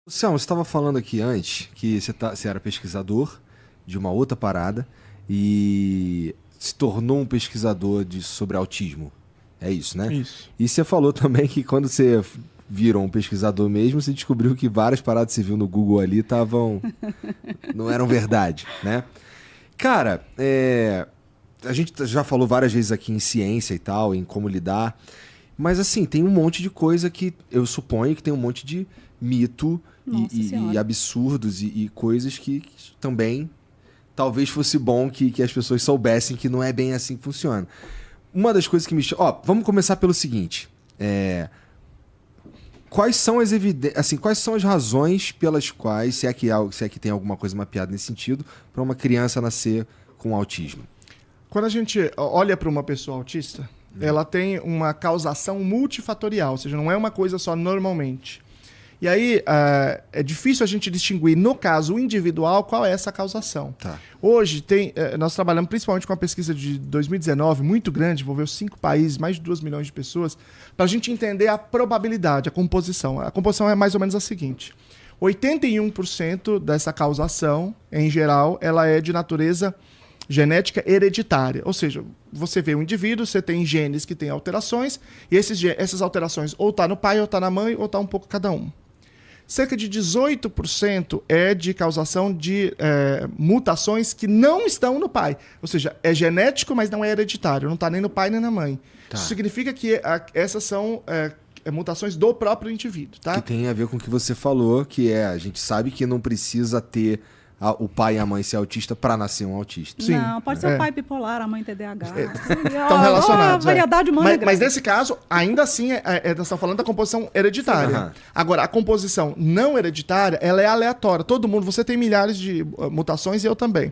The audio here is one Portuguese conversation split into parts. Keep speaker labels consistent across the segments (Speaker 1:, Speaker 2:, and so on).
Speaker 1: Luciano, você estava falando aqui antes que você era pesquisador de uma outra parada e se tornou um pesquisador sobre autismo. É isso, né?
Speaker 2: Isso.
Speaker 1: E você falou também que quando você virou um pesquisador mesmo, você descobriu que várias paradas que você viu no Google ali não eram verdade, né? Cara, a gente já falou várias vezes aqui em ciência e tal, em como lidar, mas assim, tem um monte de coisa que eu suponho que tem um monte de mito e absurdos e coisas que também talvez fosse bom que as pessoas soubessem que não é bem assim que funciona. Uma das coisas que me... vamos começar pelo seguinte. Quais são as quais são as razões pelas quais, se é que tem alguma coisa mapeada nesse sentido, para uma criança nascer com autismo?
Speaker 2: Quando a gente olha para uma pessoa autista, ela tem uma causação multifatorial, ou seja, não é uma coisa só normalmente. E aí, é difícil a gente distinguir, no caso individual, qual é essa causação.
Speaker 1: Tá.
Speaker 2: Hoje, nós trabalhamos principalmente com uma pesquisa de 2019, muito grande, envolveu 5 países, mais de 2 milhões de pessoas, para a gente entender a probabilidade, a composição. A composição é mais ou menos a seguinte. 81% dessa causação, em geral, ela é de natureza genética hereditária. Ou seja, você vê um indivíduo, você tem genes que têm alterações, e essas alterações ou tá no pai, ou tá na mãe, ou tá um pouco cada um. Cerca de 18% é de causação de mutações que não estão no pai. Ou seja, é genético, mas não é hereditário. Não está nem no pai nem na mãe.
Speaker 1: Tá.
Speaker 2: Isso significa que essas são mutações do próprio indivíduo. Tá?
Speaker 1: Que tem a ver com o que você falou, que a gente sabe que não precisa ter o pai e a mãe ser autista para nascer um autista.
Speaker 3: Sim. Não, pode ser o pai bipolar, a mãe TDAH.
Speaker 2: Estão relacionados.
Speaker 3: A variedade humana
Speaker 2: mas nesse caso, ainda assim, nós estamos falando da composição hereditária.
Speaker 1: Uhum.
Speaker 2: Agora, a composição não hereditária, ela é aleatória. Todo mundo, você tem milhares de mutações e eu também.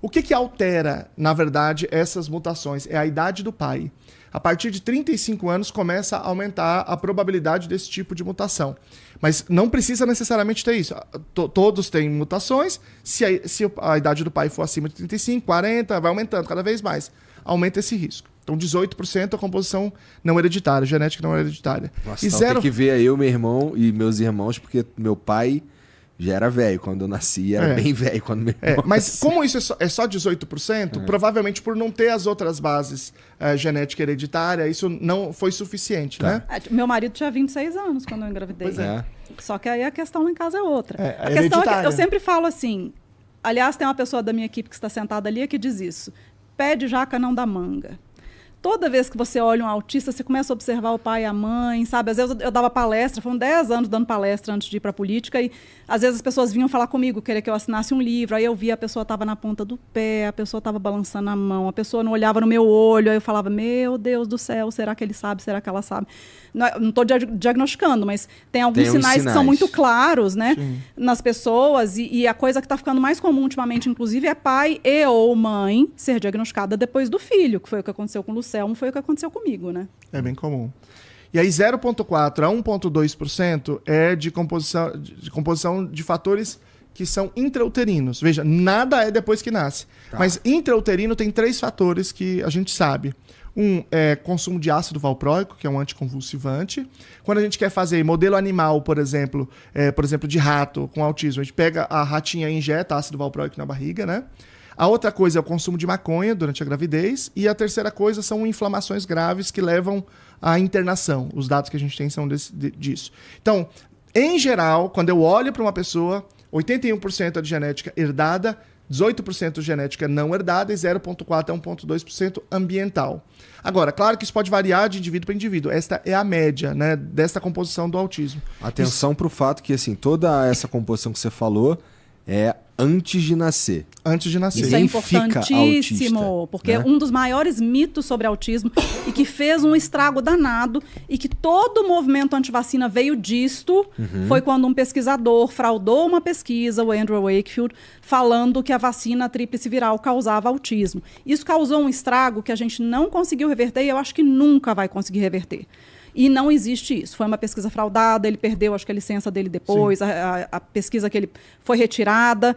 Speaker 2: O que altera, na verdade, essas mutações? É a idade do pai. A partir de 35 anos começa a aumentar a probabilidade desse tipo de mutação. Mas não precisa necessariamente ter isso. Todos têm mutações. Se a idade do pai for acima de 35, 40, vai aumentando cada vez mais. Aumenta esse risco. Então, 18% a composição não hereditária, genética não hereditária.
Speaker 1: Nossa, então tem que ver eu, meu irmão e meus irmãos, porque meu pai já era velho quando eu nasci, era bem velho quando meu irmão
Speaker 2: Mas
Speaker 1: nascia.
Speaker 2: como isso é só 18%, provavelmente por não ter as outras bases genética hereditária, isso não foi suficiente, né?
Speaker 3: Meu marido tinha 26 anos quando eu engravidei.
Speaker 1: Pois é.
Speaker 3: Só que aí a questão lá em casa é outra.
Speaker 2: A
Speaker 3: questão é que eu sempre falo assim, aliás, tem uma pessoa da minha equipe que está sentada ali que diz isso, pé de jaca não dá manga. Toda vez que você olha um autista, você começa a observar o pai e a mãe, sabe? Às vezes eu dava palestra, foram 10 anos dando palestra antes de ir para a política, e às vezes as pessoas vinham falar comigo, querer que eu assinasse um livro, aí eu via a pessoa estava na ponta do pé, a pessoa estava balançando a mão, a pessoa não olhava no meu olho, aí eu falava, meu Deus do céu, será que ele sabe, será que ela sabe? Não estou diagnosticando, mas tem alguns sinais que são muito claros, né, nas pessoas, e a coisa que está ficando mais comum ultimamente, inclusive, é pai e ou mãe ser diagnosticada depois do filho, que foi o que aconteceu com o Lucelmo, foi o que aconteceu comigo, né?
Speaker 2: É bem comum. E aí 0,4% a 1,2% é de composição de fatores que são intrauterinos. Veja, nada é depois que nasce.
Speaker 1: Tá.
Speaker 2: Mas intrauterino tem 3 fatores que a gente sabe. Um é consumo de ácido valproico, que é um anticonvulsivante. Quando a gente quer fazer modelo animal, por exemplo, de rato com autismo, a gente pega a ratinha e injeta ácido valproico na barriga, né? A outra coisa é o consumo de maconha durante a gravidez. E a terceira coisa são inflamações graves que levam à internação. Os dados que a gente tem são disso. Então, em geral, quando eu olho para uma pessoa, 81% é de genética herdada, 18% genética não herdada e 0,4% a 1,2% ambiental. Agora, claro que isso pode variar de indivíduo para indivíduo. Esta é a média, né, desta composição do autismo.
Speaker 1: Atenção para o fato que assim, toda essa composição que você falou é antes de nascer.
Speaker 2: Antes de nascer.
Speaker 3: Isso é
Speaker 1: Ninguém fica
Speaker 3: importantíssimo,
Speaker 1: autista,
Speaker 3: porque
Speaker 1: né?
Speaker 3: um dos maiores mitos sobre autismo e que fez um estrago danado e que todo o movimento antivacina veio disto foi quando um pesquisador fraudou uma pesquisa, o Andrew Wakefield, falando que a vacina tríplice viral causava autismo. Isso causou um estrago que a gente não conseguiu reverter e eu acho que nunca vai conseguir reverter. E não existe isso. Foi uma pesquisa fraudada, ele perdeu, acho que a licença dele depois, a pesquisa que ele foi retirada.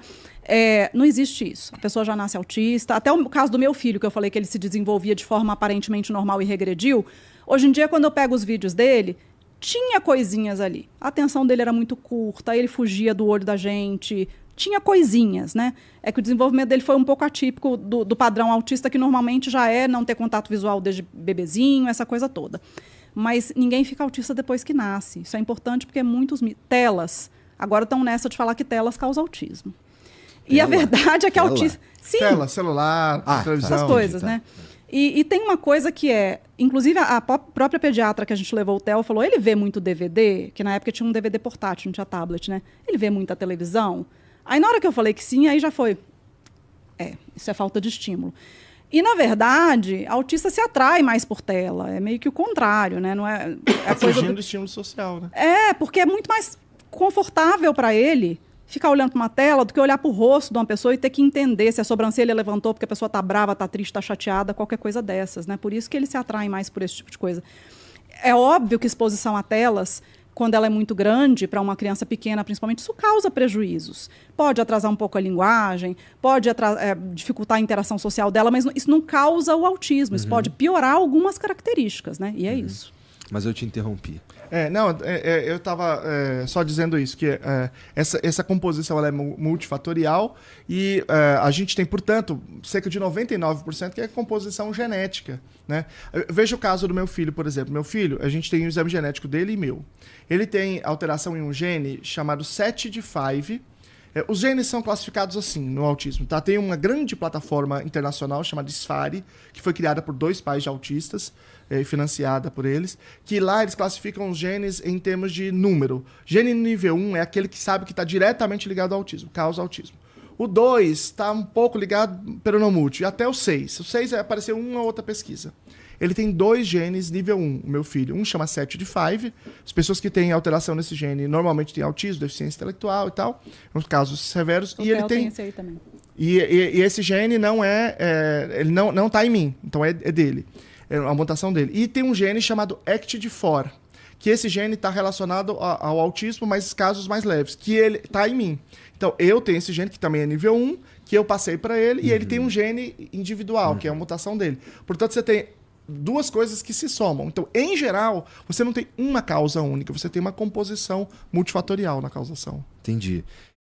Speaker 3: Não existe isso. A pessoa já nasce autista. Até o caso do meu filho, que eu falei que ele se desenvolvia de forma aparentemente normal e regrediu. Hoje em dia, quando eu pego os vídeos dele, tinha coisinhas ali. A atenção dele era muito curta, ele fugia do olho da gente, tinha coisinhas, né? É que o desenvolvimento dele foi um pouco atípico do padrão autista, que normalmente já é não ter contato visual desde bebezinho, essa coisa toda. Mas ninguém fica autista depois que nasce. Isso é importante porque muitos... Telas. Agora estão nessa de falar que telas causam autismo. E a verdade é que autismo... Sim.
Speaker 2: Tela, celular, televisão.
Speaker 3: Essas coisas, né? E tem uma coisa que é... Inclusive, a própria pediatra que a gente levou o Theo falou, ele vê muito DVD, que na época tinha um DVD portátil, não tinha tablet, né? Ele vê muita televisão. Aí, na hora que eu falei que sim, aí já foi... isso é falta de estímulo. E, na verdade, autista se atrai mais por tela. É meio que o contrário, né? Não é
Speaker 2: fugindo do estímulo social, né?
Speaker 3: Porque é muito mais confortável para ele ficar olhando para uma tela do que olhar para o rosto de uma pessoa e ter que entender se a sobrancelha levantou porque a pessoa está brava, está triste, está chateada, qualquer coisa dessas, né? Por isso que ele se atrai mais por esse tipo de coisa. É óbvio que exposição a telas, quando ela é muito grande, para uma criança pequena, principalmente, isso causa prejuízos. Pode atrasar um pouco a linguagem, pode dificultar a interação social dela, mas isso não causa o autismo. Isso pode piorar algumas características, né? E é isso.
Speaker 1: Mas eu te interrompi.
Speaker 2: Eu estava só dizendo isso, que essa composição ela é multifatorial e a gente tem, portanto, cerca de 99% que é composição genética, né? Veja o caso do meu filho, por exemplo. Meu filho, a gente tem o exame genético dele e meu. Ele tem alteração em um gene chamado 7d5. Os genes são classificados assim no autismo, tá? Tem uma grande plataforma internacional chamada SFARI, que foi criada por 2 pais de autistas, financiada por eles, que lá eles classificam os genes em termos de número. Gene nível 1 é aquele que sabe que está diretamente ligado ao autismo, causa autismo. O 2 está um pouco ligado, pero não muito, e até o 6. O 6 apareceu uma ou outra pesquisa. Ele tem 2 genes nível 1, o meu filho. Um chama 7d5. As pessoas que têm alteração nesse gene normalmente têm autismo, deficiência intelectual e tal, nos casos severos.
Speaker 3: E ele tem esse aí também.
Speaker 2: E esse gene não ele não está em mim, então é dele. É a mutação dele. E tem um gene chamado ACTD4, que esse gene está relacionado ao autismo, mas casos mais leves, que ele está em mim. Então, eu tenho esse gene, que também é nível 1, que eu passei para ele, e ele tem um gene individual, que é a mutação dele. Portanto, você tem 2 coisas que se somam. Então, em geral, você não tem uma causa única, você tem uma composição multifatorial na causação.
Speaker 1: Entendi.